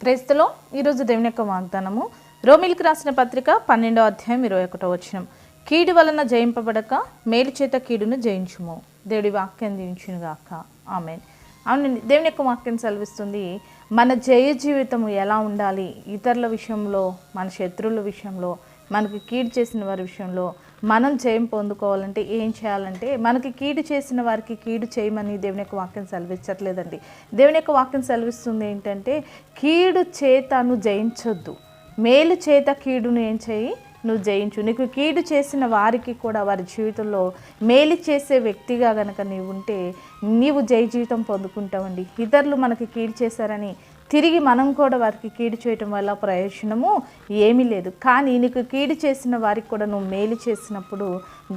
క్రైస్తలో ఈరోజు దేవుని యొక్క వాగ్దానము రోమిలికి రాసిన పత్రిక 12వ అధ్యాయం 21వ వచనం. కీడు వలన జయింపబడక మేలు చేత కీడును జయించుము. దేవుడి వాక్యం దీవించునుగాక. ఆమేన్. అవునండి, దేవుని యొక్క వాక్యం సెలవిస్తుంది, మన జయ జీవితము ఎలా ఉండాలి, ఇతరుల విషయంలో, మన శత్రువుల విషయంలో, మనకి కీడు చేసిన వారి విషయంలో మనం జయం పొందుకోవాలంటే ఏం చేయాలంటే, మనకి కీడు చేసిన వారికి కీడు చేయమని దేవుని యొక్క వాక్యం సెలవించట్లేదండి. దేవుని యొక్క వాక్యం సెలవిస్తుంది ఏంటంటే, కీడు చేత నువ్వు జయించొద్దు, మేలు చేత కీడును ఏం చేయి, నువ్వు జయించు. నీకు కీడు చేసిన వారికి కూడా వారి జీవితంలో మేలు చేసే వ్యక్తిగా కనుక నీవు ఉంటే నీవు జయ జీవితం పొందుకుంటావండి. ఇతరులు మనకి కీడు చేశారని తిరిగి మనం కూడా వారికి కీడు చేయటం వల్ల ప్రయోజనము ఏమీ లేదు. కానీ నీకు కీడు చేసిన వారికి కూడా నువ్వు మేలు చేసినప్పుడు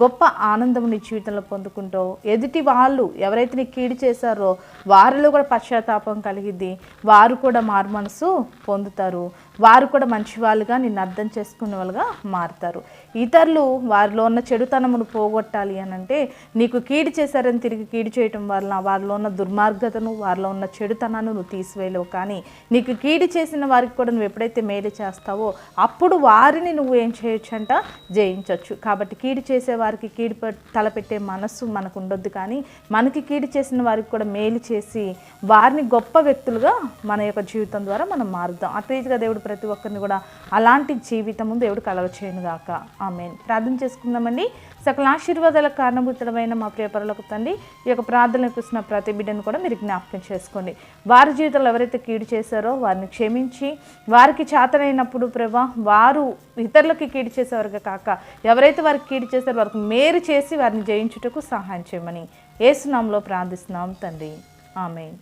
గొప్ప ఆనందం నీ జీవితంలో పొందుకుంటావు. ఎదుటి వాళ్ళు ఎవరైతే నీకు కీడు చేశారో వారిలో కూడా పశ్చాత్తాపం కలిగిద్ది, వారు కూడా మారు మనసు పొందుతారు, వారు కూడా మంచి వాళ్ళుగా నిన్ను అర్థం చేసుకునే వాళ్ళుగా మారుతారు. ఇతరులు వారిలో ఉన్న చెడుతనమును పోగొట్టాలి అని అంటే, నీకు కీడు చేశారని తిరిగి కీడు చేయటం వలన వారిలో ఉన్న దుర్మార్గతను, వారిలో ఉన్న చెడుతనాన్ని నువ్వు తీసివేయలేవు. కానీ నీకు కీడు చేసిన వారికి కూడా నువ్వు ఎప్పుడైతే మేలు చేస్తావో అప్పుడు వారిని నువ్వు ఏం చేయొచ్చు అంట, జయించవచ్చు. కాబట్టి కీడు చేసే వారికి కీడు తలపెట్టే మనస్సు మనకు ఉండొద్దు, కానీ మనకి కీడు చేసిన వారికి కూడా మేలు చేసి వారిని గొప్ప వ్యక్తులుగా మన యొక్క జీవితం ద్వారా మనం మారుద్దాం. అట్లా దేవుడు ప్రతి ఒక్కరిని కూడా అలాంటి జీవితము దేవుడు కలగచేయునుగాక. ఆమేన్. ప్రార్థన చేసుకుందామండి. సకల ఆశీర్వాదాలకు కారణభూతుడమైన మా ప్రియ పరలోక తండ్రి, ఈ యొక్క ప్రార్థనలకు కూర్చున్న ప్రతి బిడ్డను కూడా మీరు జ్ఞాపకం చేసుకోండి. వారి జీవితంలో ఎవరైతే కీడు చేశారో వారిని క్షమించి, వారికి చేతనైనప్పుడు ప్రభా వారు ఇతరులకి కీడు చేసేవారుగా కాక ఎవరైతే వారికి కీడు చేశారో వారికి మేలు చేసి వారిని జయించుటకు సహాయం చేయమని యేసు నామములో ప్రార్థిస్తున్నాం తండ్రి. ఆమేన్.